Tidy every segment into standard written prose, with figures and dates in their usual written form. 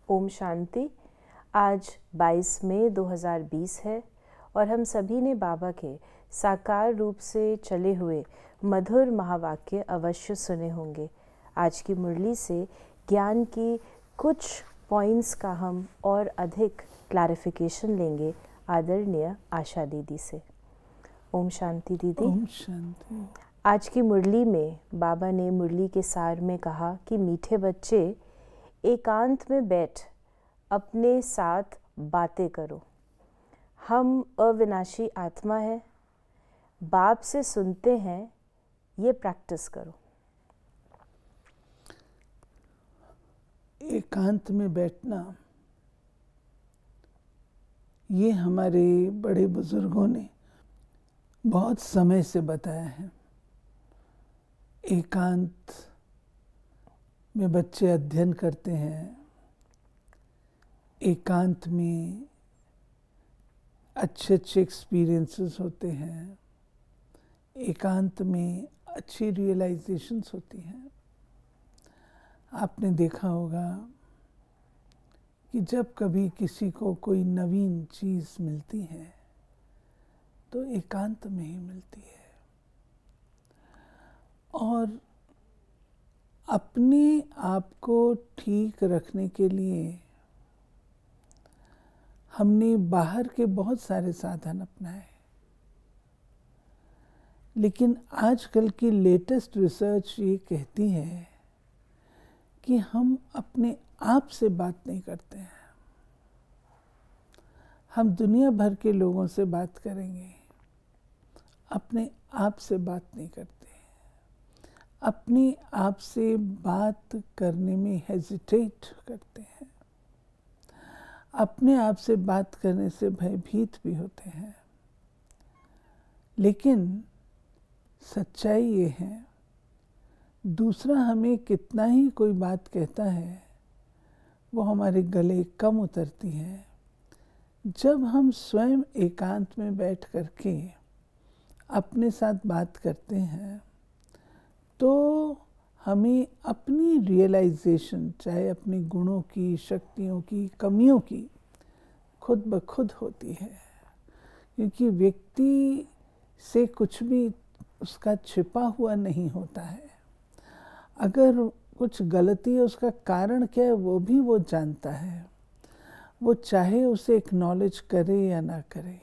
ओम शांति। आज 22 मई 2020 है और हम सभी ने बाबा के साकार रूप से चले हुए मधुर महावाक्य अवश्य सुने होंगे। आज की मुरली से ज्ञान की कुछ पॉइंट्स का हम और अधिक क्लैरिफिकेशन लेंगे आदरणीय आशा दीदी से। ओम शांति दीदी। ओम शांति। आज की मुरली में बाबा ने मुरली के सार में कहा कि मीठे बच्चे एकांत में बैठ अपने साथ बातें करो। हम अविनाशी आत्मा है, बाप से सुनते हैं, ये प्रैक्टिस करो। एकांत में बैठना ये हमारे बड़े बुजुर्गों ने बहुत समय से बताया है। एकांत में बच्चे अध्ययन करते हैं, एकांत में अच्छे अच्छे एक्सपीरियंसेस होते हैं, एकांत में अच्छी रियलाइजेशंस होती हैं। आपने देखा होगा कि जब कभी किसी को कोई नवीन चीज़ मिलती है तो एकांत में ही मिलती है। और अपने आप को ठीक रखने के लिए हमने बाहर के बहुत सारे साधन अपनाए, लेकिन आजकल की लेटेस्ट रिसर्च ये कहती है कि हम अपने आप से बात नहीं करते हैं। हम दुनिया भर के लोगों से बात करेंगे, अपने आप से बात नहीं करते। अपने आप से बात करने में हेजिटेट करते हैं, अपने आप से बात करने से भयभीत भी होते हैं। लेकिन सच्चाई ये है, दूसरा हमें कितना ही कोई बात कहता है वो हमारे गले कम उतरती है जब हम स्वयं एकांत में बैठ करके अपने साथ बात करते हैं। तो हमें अपनी रियलाइजेशन, चाहे अपने गुणों की, शक्तियों की, कमियों की, खुद ब खुद होती है। क्योंकि व्यक्ति से कुछ भी उसका छिपा हुआ नहीं होता है। अगर कुछ गलती है, उसका कारण क्या है वो भी वो जानता है। वो चाहे उसे एक्नॉलेज करे या ना करे,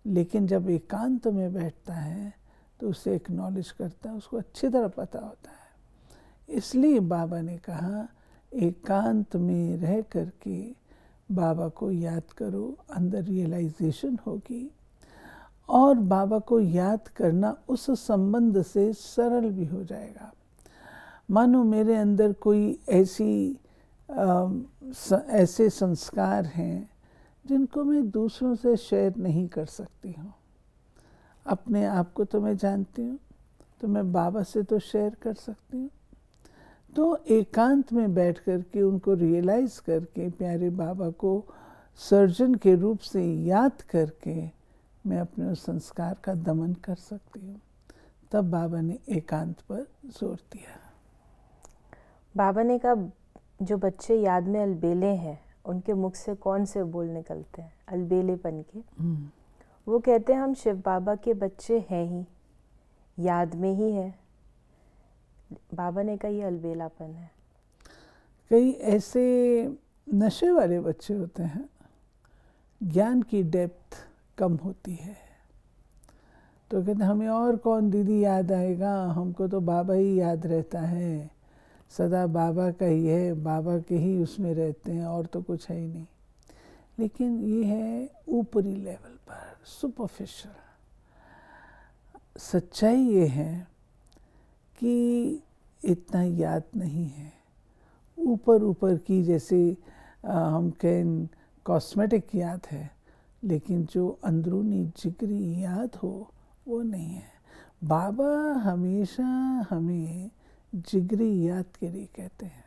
लेकिन जब एकांत में बैठता है तो उसे एक्नॉलेज करता है, उसको अच्छी तरह पता होता है। इसलिए बाबा ने कहा एकांत में रह करके बाबा को याद करो, अंदर रियलाइजेशन होगी। और बाबा को याद करना उस संबंध से सरल भी हो जाएगा। मानो मेरे अंदर कोई ऐसे संस्कार हैं जिनको मैं दूसरों से शेयर नहीं कर सकती हूँ। अपने आप को तो मैं जानती हूँ, तो मैं बाबा से तो शेयर कर सकती हूँ। तो एकांत में बैठ करके उनको रियलाइज़ करके प्यारे बाबा को सर्जन के रूप से याद करके मैं अपने उस संस्कार का दमन कर सकती हूँ। तब बाबा ने एकांत पर जोर दिया। बाबा ने कहा जो बच्चे याद में अलबेले हैं उनके मुख से कौन से बोल निकलते हैं अलबेलेपन के। वो कहते हैं हम शिव बाबा के बच्चे हैं ही, याद में ही है। बाबा ने कहा ये अलबेलापन है। कई ऐसे नशे वाले बच्चे होते हैं, ज्ञान की डेप्थ कम होती है, तो कहते हमें और कौन दीदी याद आएगा, हमको तो बाबा ही याद रहता है, सदा बाबा का ही है, बाबा के ही उसमें रहते हैं और तो कुछ है ही नहीं। लेकिन ये है ऊपरी लेवल पर, सुपरफिशियल। सच्चाई ये है कि इतना याद नहीं है। ऊपर ऊपर की जैसे हम कहें कॉस्मेटिक याद है, लेकिन जो अंदरूनी जिगरी याद हो वो नहीं है। बाबा हमेशा हमें जिगरी याद के लिए कहते हैं।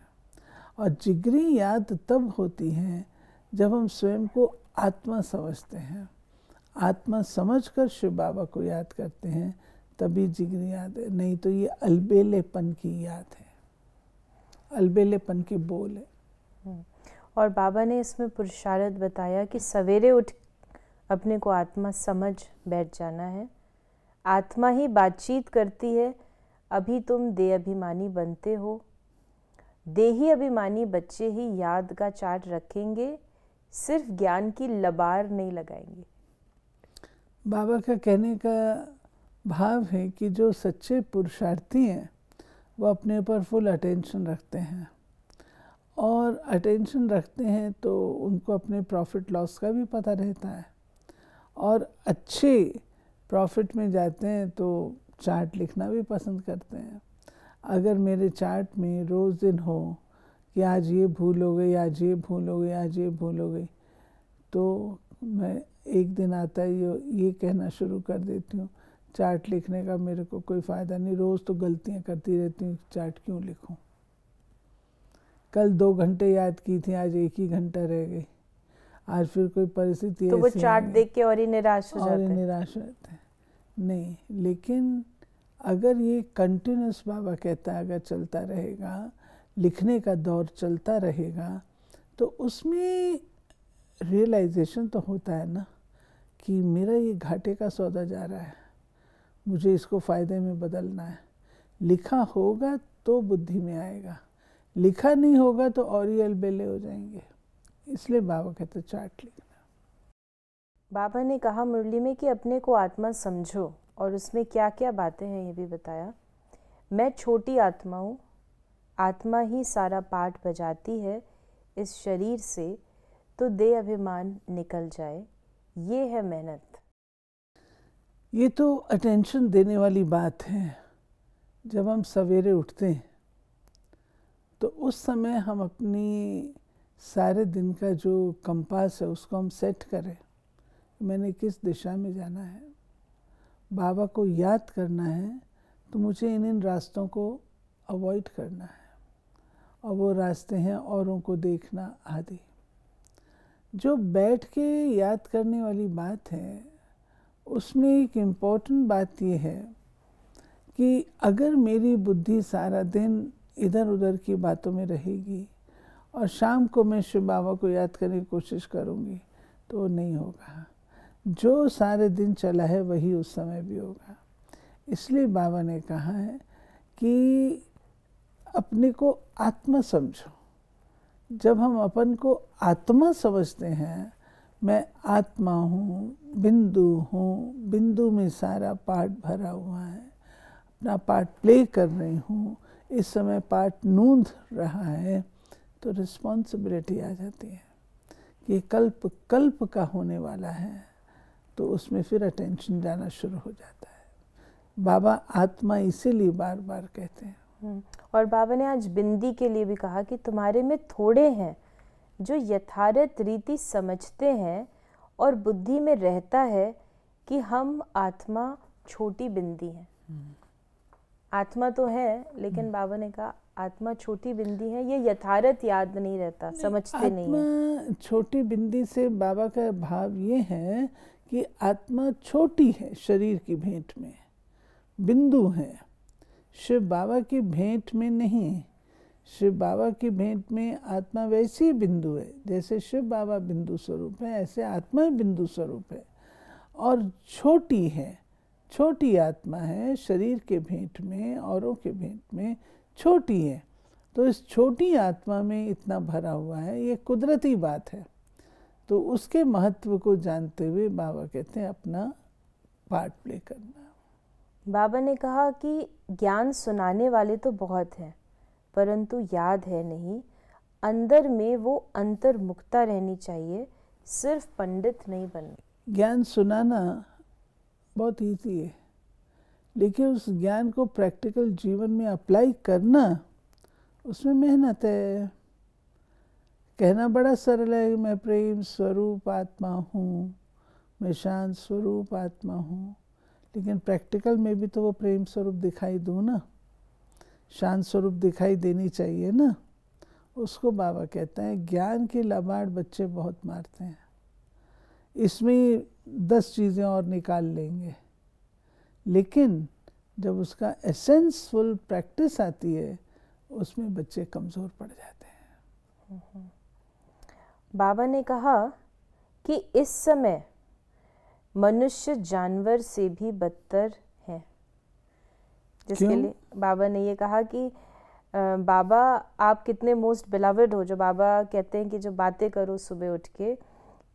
और जिगरी याद तब होती है जब हम स्वयं को आत्मा समझते हैं। आत्मा समझकर शिव बाबा को याद करते हैं, तभी जिगरी याद है। नहीं तो ये अलबेलेपन की याद है, अलबेलेपन के बोल है। और बाबा ने इसमें पुरुषार्थ बताया कि सवेरे उठ अपने को आत्मा समझ बैठ जाना है। आत्मा ही बातचीत करती है, अभी तुम देह अभिमानी बनते हो। देही अभिमानी बच्चे ही याद का चार्ट रखेंगे, सिर्फ ज्ञान की लबार नहीं लगाएंगे। बाबा का कहने का भाव है कि जो सच्चे पुरुषार्थी हैं वो अपने ऊपर फुल अटेंशन रखते हैं, और अटेंशन रखते हैं तो उनको अपने प्रॉफिट लॉस का भी पता रहता है, और अच्छे प्रॉफिट में जाते हैं तो चार्ट लिखना भी पसंद करते हैं। अगर मेरे चार्ट में रोज़ दिन हो कि आज ये भूल हो गई, आज ये भूल हो गई, आज ये भूल हो गई, तो मैं एक दिन आता है ये कहना शुरू कर देती हूँ, चार्ट लिखने का मेरे को कोई फ़ायदा नहीं, रोज़ तो गलतियाँ करती रहती हूँ, चार्ट क्यों लिखूँ। कल 2 घंटे याद की थी, आज 1 ही घंटा रह गई। आज फिर कोई परिस्थिति तो वो चार्ट देख के और ही निराश हो जाते हैं। निराश होते हैं। नहीं, लेकिन अगर ये कंटिन्यूस, बाबा कहता है, अगर चलता रहेगा, लिखने का दौर चलता रहेगा, तो उसमें रियलाइजेशन तो होता है ना कि मेरा ये घाटे का सौदा जा रहा है, मुझे इसको फ़ायदे में बदलना है। लिखा होगा तो बुद्धि में आएगा, लिखा नहीं होगा तो और ही अलबेले हो जाएंगे। इसलिए बाबा कहते चार्ट लिखना। बाबा ने कहा मुरली में कि अपने को आत्मा समझो, और उसमें क्या क्या बातें हैं ये भी बताया। मैं छोटी आत्मा हूँ, आत्मा ही सारा पाठ बजाती है इस शरीर से, तो देह अभिमान निकल जाए, ये है मेहनत। ये तो अटेंशन देने वाली बात है। जब हम सवेरे उठते हैं तो उस समय हम अपनी सारे दिन का जो कंपास है उसको हम सेट करें, मैंने किस दिशा में जाना है। बाबा को याद करना है तो मुझे इन रास्तों को अवॉइड करना है, और वो रास्ते हैं औरों को देखना आदि। जो बैठ के याद करने वाली बात है उसमें एक इम्पोर्टेंट बात ये है कि अगर मेरी बुद्धि सारा दिन इधर उधर की बातों में रहेगी और शाम को मैं शिव बाबा को याद करने की कोशिश करूँगी तो वो नहीं होगा। जो सारे दिन चला है वही उस समय भी होगा। इसलिए बाबा ने कहा है कि अपने को आत्मा समझो। जब हम अपन को आत्मा समझते हैं, मैं आत्मा हूँ, बिंदु हूँ, बिंदु में सारा पार्ट भरा हुआ है, अपना पार्ट प्ले कर रही हूँ, इस समय पार्ट नूंद रहा है, तो रिस्पॉन्सिबिलिटी आ जाती है कि कल्प कल्प का होने वाला है, तो उसमें फिर अटेंशन जाना शुरू हो जाता है। बाबा आत्मा इसीलिए बार बार कहते हैं। और बाबा ने आज बिंदी के लिए भी कहा कि तुम्हारे में थोड़े हैं जो यथार्थ रीति समझते हैं और बुद्धि में रहता है कि हम आत्मा छोटी बिंदी है। आत्मा तो है, लेकिन बाबा ने कहा आत्मा छोटी बिंदी है, ये यथार्थ याद नहीं रहता, समझते नहीं है। आत्मा छोटी बिंदी से बाबा का भाव ये है कि आत्मा छोटी है, शरीर की भेंट में बिंदु है, शिव बाबा की भेंट में नहीं। शिव बाबा की भेंट में आत्मा वैसी बिंदु है, जैसे शिव बाबा बिंदु स्वरूप है, ऐसे आत्मा बिंदु स्वरूप है, और छोटी है, छोटी आत्मा है, शरीर के भेंट में, औरों के भेंट में छोटी है। तो इस छोटी आत्मा में इतना भरा हुआ है, ये कुदरती बात है। तो उसके महत्व को जानते हुए बाबा कहते हैं अपना पार्ट प्ले करना। बाबा ने कहा कि ज्ञान सुनाने वाले तो बहुत हैं, परंतु याद है नहीं। अंदर में वो अंतर्मुखता रहनी चाहिए, सिर्फ पंडित नहीं बनना। ज्ञान सुनाना बहुत ईजी है, लेकिन उस ज्ञान को प्रैक्टिकल जीवन में अप्लाई करना, उसमें मेहनत है। कहना बड़ा सरल है, मैं प्रेम स्वरूप आत्मा हूँ, मैं शांत स्वरूप आत्मा हूँ, लेकिन प्रैक्टिकल में भी तो वो प्रेम स्वरूप दिखाई दूँ ना, शांत स्वरूप दिखाई देनी चाहिए ना। उसको बाबा कहता है ज्ञान की लबाड़ बच्चे बहुत मारते हैं, इसमें 10 चीज़ें और निकाल लेंगे, लेकिन जब उसका एसेंसफुल प्रैक्टिस आती है उसमें बच्चे कमज़ोर पड़ जाते हैं। बाबा ने कहा कि इस समय मनुष्य जानवर से भी बदतर है, जिसके क्यों? लिए बाबा ने ये कहा कि बाबा आप कितने मोस्ट बिलवड हो, जो बाबा कहते हैं कि जो बातें करो सुबह उठ के,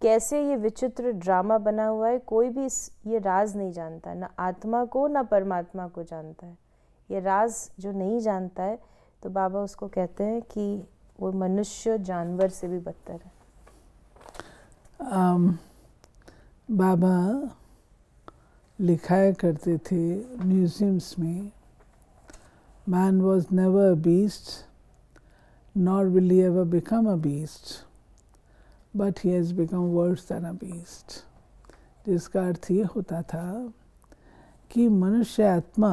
कैसे ये विचित्र ड्रामा बना हुआ है, कोई भी ये राज नहीं जानता, ना आत्मा को ना परमात्मा को जानता है। ये राज जो नहीं जानता है, तो बाबा उसको कहते हैं कि वो मनुष्य जानवर से भी बदतर है। बाबा लिखाया करते थे म्यूजियम्स में, Man was never a beast, nor will he ever become a beast, but he has become worse than a beast. जिसका अर्थ ये होता था कि मनुष्य आत्मा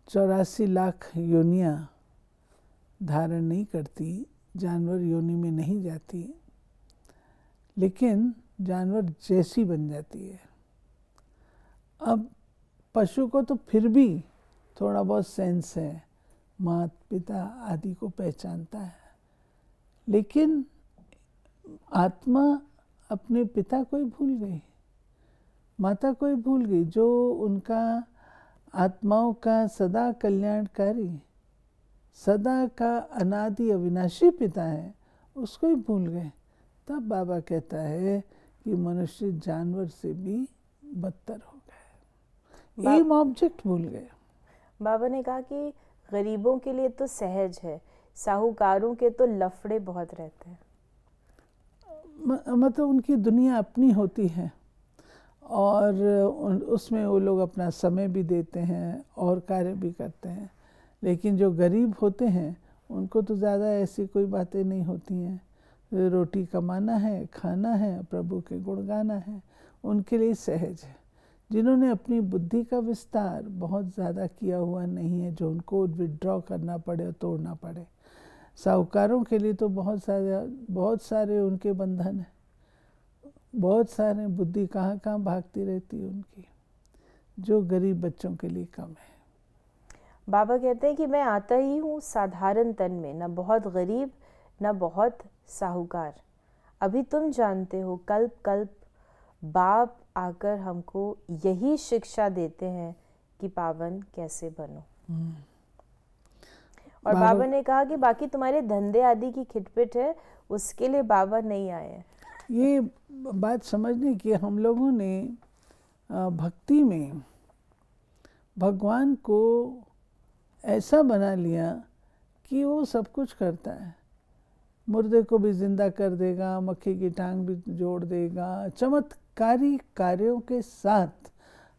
84 लाख योनियाँ धारण नहीं करती, जानवर योनि में नहीं जाती, लेकिन जानवर जैसी बन जाती है। अब पशु को तो फिर भी थोड़ा बहुत सेंस है, माता पिता आदि को पहचानता है, लेकिन आत्मा अपने पिता को ही भूल गई, माता को ही भूल गई, जो उनका आत्माओं का सदा कल्याणकारी, सदा का अनादि अविनाशी पिता है, उसको ही भूल गए। तब बाबा कहता है कि मनुष्य जानवर से भी बदतर हो गए, एम ऑब्जेक्ट भूल गए। बाबा ने कहा कि गरीबों के लिए तो सहज है, साहूकारों के तो लफड़े बहुत रहते हैं। मतलब उनकी दुनिया अपनी होती है और उसमें वो लोग अपना समय भी देते हैं और कार्य भी करते हैं, लेकिन जो गरीब होते हैं उनको तो ज़्यादा ऐसी कोई बातें नहीं होती हैं। रोटी कमाना है, खाना है, प्रभु के गुण गाना है, उनके लिए सहज है। जिन्होंने अपनी बुद्धि का विस्तार बहुत ज़्यादा किया हुआ नहीं है, जो उनको विड्रॉ करना पड़े और तोड़ना पड़े। साहूकारों के लिए तो बहुत सारे उनके बंधन हैं, बहुत सारे, बुद्धि कहाँ कहाँ भागती रहती है उनकी, जो गरीब बच्चों के लिए कम है। बाबा कहते हैं कि मैं आता ही हूँ साधारण तन में, न बहुत गरीब न बहुत साहूकार। अभी तुम जानते हो, कल्प कल्प बाप आकर हमको यही शिक्षा देते हैं कि पावन कैसे बनो। और बाबा ने कहा कि बाकी तुम्हारे धंधे आदि की खिटपिट है, उसके लिए बाबा नहीं आए हैं। ये बात समझने की, हम लोगों ने भक्ति में भगवान को ऐसा बना लिया कि वो सब कुछ करता है, मुर्दे को भी जिंदा कर देगा, मक्खी की टांग भी जोड़ देगा, चमत्कारी कार्यों के साथ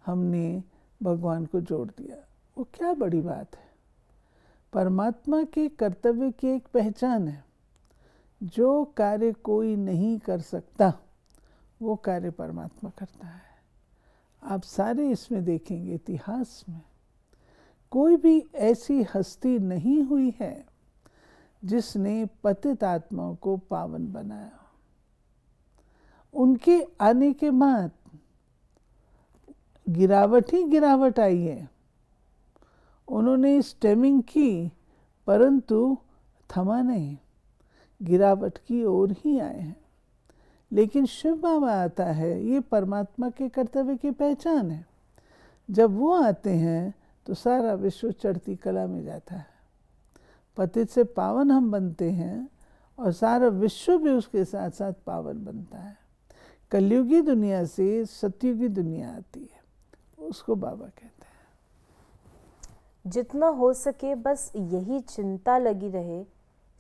हमने भगवान को जोड़ दिया। वो क्या बड़ी बात है। परमात्मा के कर्तव्य की एक पहचान है, जो कार्य कोई नहीं कर सकता वो कार्य परमात्मा करता है। आप सारे इसमें देखेंगे, इतिहास में कोई भी ऐसी हस्ती नहीं हुई है जिसने पतित आत्माओं को पावन बनाया। उनके आने के बाद गिरावट ही गिरावट आई है। उन्होंने स्टेमिंग की, परंतु थमा नहीं, गिरावट की ओर ही आए हैं। लेकिन शिव बाबा आता है, ये परमात्मा के कर्तव्य की पहचान है। जब वो आते हैं तो सारा विश्व चढ़ती कला में जाता है। पतित से पावन हम बनते हैं और सारा विश्व भी उसके साथ साथ पावन बनता है। कलयुगी दुनिया से सतयुगी दुनिया आती है, उसको बाबा कहते हैं। जितना हो सके बस यही चिंता लगी रहे,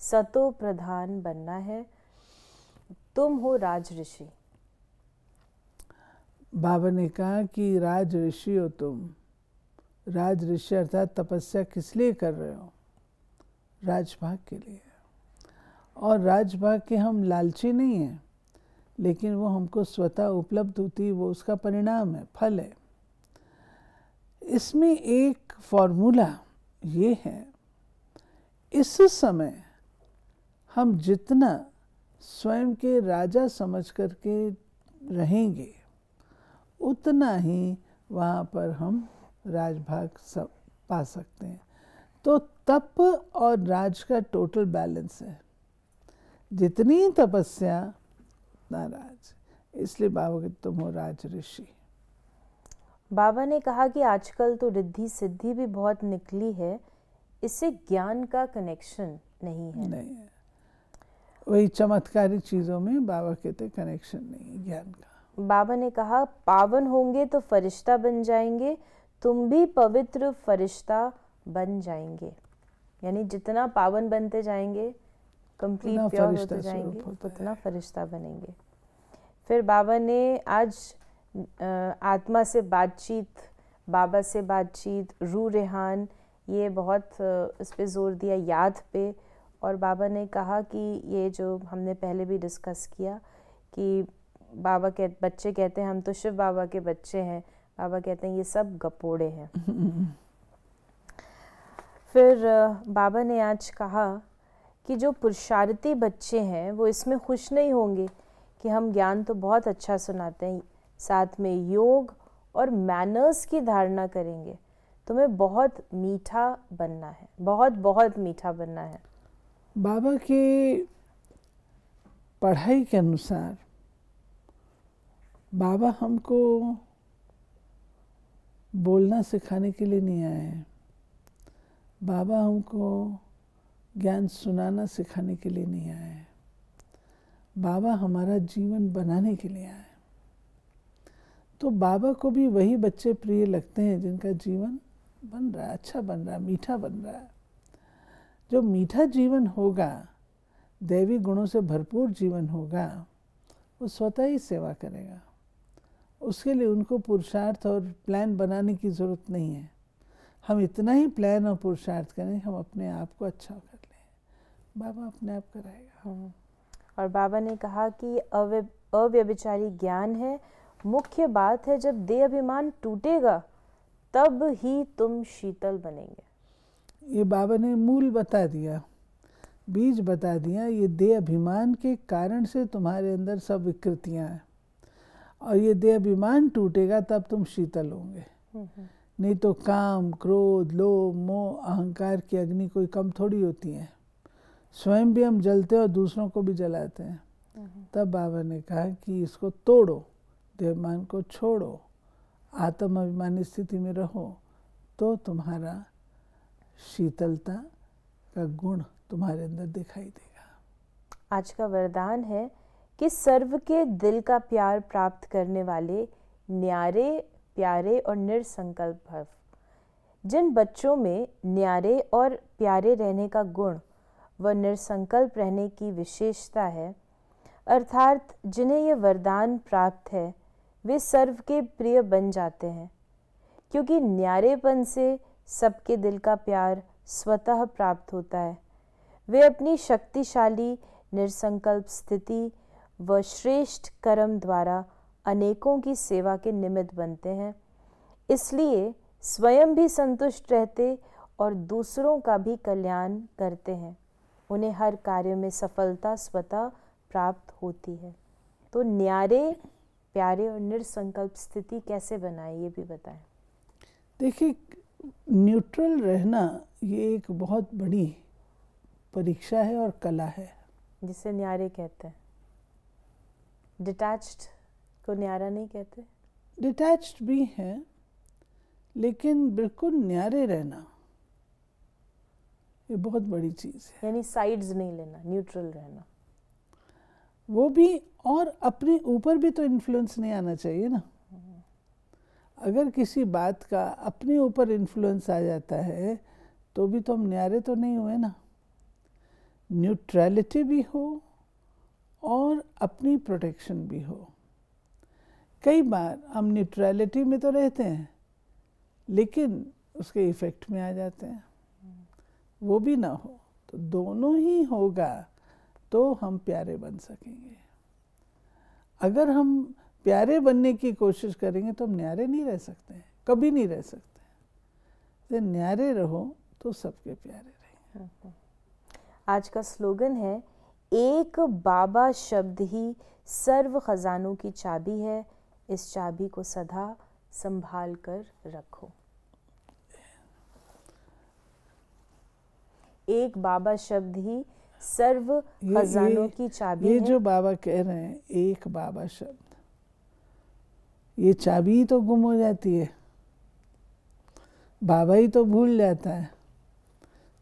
सतो प्रधान बनना है, तुम हो राज ऋषि। बाबा ने कहा कि राज ऋषि हो तुम। राज ऋषि अर्थात तपस्या किस लिए कर रहे हो? राजभाग के लिए। और राजभाग के हम लालची नहीं हैं, लेकिन वो हमको स्वतः उपलब्ध होती, वो उसका परिणाम है, फल है। इसमें एक फॉर्मूला ये है, इस समय हम जितना स्वयं के राजा समझ करके रहेंगे, उतना ही वहाँ पर हम राजभाग सब पा सकते हैं। तो तप और राज का टोटल बैलेंस है। जितनी तपस्या उतना राज, इसलिए बाबा कहते तुम हो राज ऋषि। बाबा ने कहा कि आजकल तो रिद्धि सिद्धि भी बहुत निकली है, इससे ज्ञान का कनेक्शन नहीं है। नहीं है, वही चमत्कारी चीजों में बाबा कहते कनेक्शन नहीं है ज्ञान का। बाबा ने कहा पावन होंगे तो फरिश्ता बन जाएंगे, तुम भी पवित्र फरिश्ता बन जाएंगे। यानी जितना पावन बनते जाएंगे, कंप्लीट प्योर होते जाएंगे, उतना फरिश्ता बनेंगे। फिर बाबा ने आज आत्मा से बातचीत, बाबा से बातचीत, रूह रेहान, ये बहुत इस पे जोर दिया, याद पे। और बाबा ने कहा कि ये जो हमने पहले भी डिस्कस किया कि बच्चे कहते हैं हम तो शिव बाबा के बच्चे हैं, बाबा कहते हैं ये सब गपोड़े हैं। फिर बाबा ने आज कहा कि जो पुरुषार्थी बच्चे हैं वो इसमें खुश नहीं होंगे कि हम ज्ञान तो बहुत अच्छा सुनाते हैं, साथ में योग और मैनर्स की धारणा करेंगे। तुम्हें बहुत मीठा बनना है, बहुत बहुत मीठा बनना है। बाबा के पढ़ाई के अनुसार बाबा हमको बोलना सिखाने के लिए नहीं आए हैं, बाबा हमको ज्ञान सुनाना सिखाने के लिए नहीं आए हैं, बाबा हमारा जीवन बनाने के लिए आए। तो बाबा को भी वही बच्चे प्रिय लगते हैं जिनका जीवन बन रहा है, अच्छा बन रहा है, मीठा बन रहा है। जो मीठा जीवन होगा, दैवी गुणों से भरपूर जीवन होगा, वो स्वतः ही सेवा करेगा। उसके लिए उनको पुरुषार्थ और प्लान बनाने की ज़रूरत नहीं है। हम इतना ही प्लान और पुरुषार्थ करें, हम अपने आप को अच्छा कर लें, बाबा अपने आप कराएगा। और बाबा ने कहा कि अव्यभिचारी ज्ञान है, मुख्य बात है जब देह अभिमान टूटेगा तब ही तुम शीतल बनेंगे। ये बाबा ने मूल बता दिया, बीज बता दिया। ये देह अभिमान के कारण से तुम्हारे अंदर सब विकृतियां हैं, और ये देह अभिमान टूटेगा तब तुम शीतल होंगे। नहीं तो काम, क्रोध, लोभ, मोह, अहंकार की अग्नि कोई कम थोड़ी होती है। स्वयं भी हम जलते हैं और दूसरों को भी जलाते हैं। तब बाबा ने कहा कि इसको तोड़ो, देहमान को छोड़ो, आत्म अभिमानी स्थिति में रहो, तो तुम्हारा शीतलता का गुण तुम्हारे अंदर दिखाई देगा। आज का वरदान है कि सर्व के दिल का प्यार प्राप्त करने वाले न्यारे, प्यारे और निरसंकल्प भव। जिन बच्चों में न्यारे और प्यारे रहने का गुण व निरसंकल्प रहने की विशेषता है, अर्थात जिन्हें ये वरदान प्राप्त है, वे सर्व के प्रिय बन जाते हैं। क्योंकि न्यारेपन से सबके दिल का प्यार स्वतः प्राप्त होता है। वे अपनी शक्तिशाली निरसंकल्प स्थिति व श्रेष्ठ कर्म द्वारा अनेकों की सेवा के निमित्त बनते हैं, इसलिए स्वयं भी संतुष्ट रहते और दूसरों का भी कल्याण करते हैं। उन्हें हर कार्य में सफलता स्वतः प्राप्त होती है। तो न्यारे, प्यारे और निरसंकल्प स्थिति कैसे बनाए, ये भी बताएं। देखिए, न्यूट्रल रहना ये एक बहुत बड़ी परीक्षा है और कला है, जिसे न्यारे कहते हैं। डिटैच्ड को न्यारा नहीं कहते? डिटैच्ड भी है, लेकिन बिल्कुल न्यारे रहना ये बहुत बड़ी चीज़ है। यानी साइड्स नहीं लेना, न्यूट्रल रहना। वो भी, और अपने ऊपर भी तो इन्फ्लुएंस नहीं आना चाहिए ना। अगर किसी बात का अपने ऊपर इन्फ्लुएंस आ जाता है तो भी तो हम न्यारे तो नहीं हुए ना। न्यूट्रलिटी भी हो और अपनी प्रोटेक्शन भी हो। कई बार हम न्यूट्रलिटी में तो रहते हैं लेकिन उसके इफेक्ट में आ जाते हैं, वो भी ना हो। तो दोनों ही होगा तो हम प्यारे बन सकेंगे। अगर हम प्यारे बनने की कोशिश करेंगे तो हम न्यारे नहीं रह सकते हैं, कभी नहीं रह सकते। तो न्यारे रहो तो सबके प्यारे रहेंगे। आज का स्लोगन है, एक बाबा शब्द ही सर्व खजानों की चाबी है, इस चाबी को सदा संभाल कर रखो। एक बाबा शब्द ही सर्व खजानों की चाबी ये है। जो बाबा कह रहे हैं, एक बाबा शब्द, ये चाबी तो गुम हो जाती है, बाबा ही तो भूल जाता है।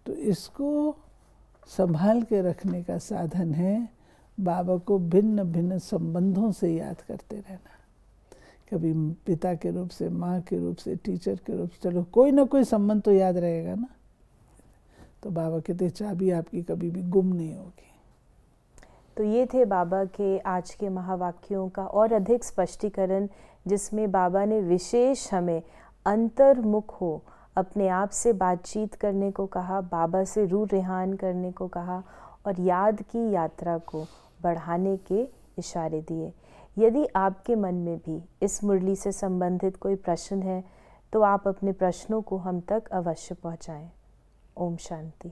तो इसको संभाल के रखने का साधन है बाबा को भिन्न भिन्न संबंधों से याद करते रहना। कभी पिता के रूप से, माँ के रूप से, टीचर के रूप से, चलो कोई ना कोई संबंध तो याद रहेगा ना। तो बाबा कहते चाबी आपकी कभी भी गुम नहीं होगी। तो ये थे बाबा के आज के महावाक्यों का और अधिक स्पष्टीकरण, जिसमें बाबा ने विशेष हमें अंतर्मुख हो अपने आप से बातचीत करने को कहा, बाबा से रूह रेहान करने को कहा और याद की यात्रा को बढ़ाने के इशारे दिए। यदि आपके मन में भी इस मुरली से संबंधित कोई प्रश्न है तो आप अपने प्रश्नों को हम तक अवश्य पहुंचाएं। ओम शांति।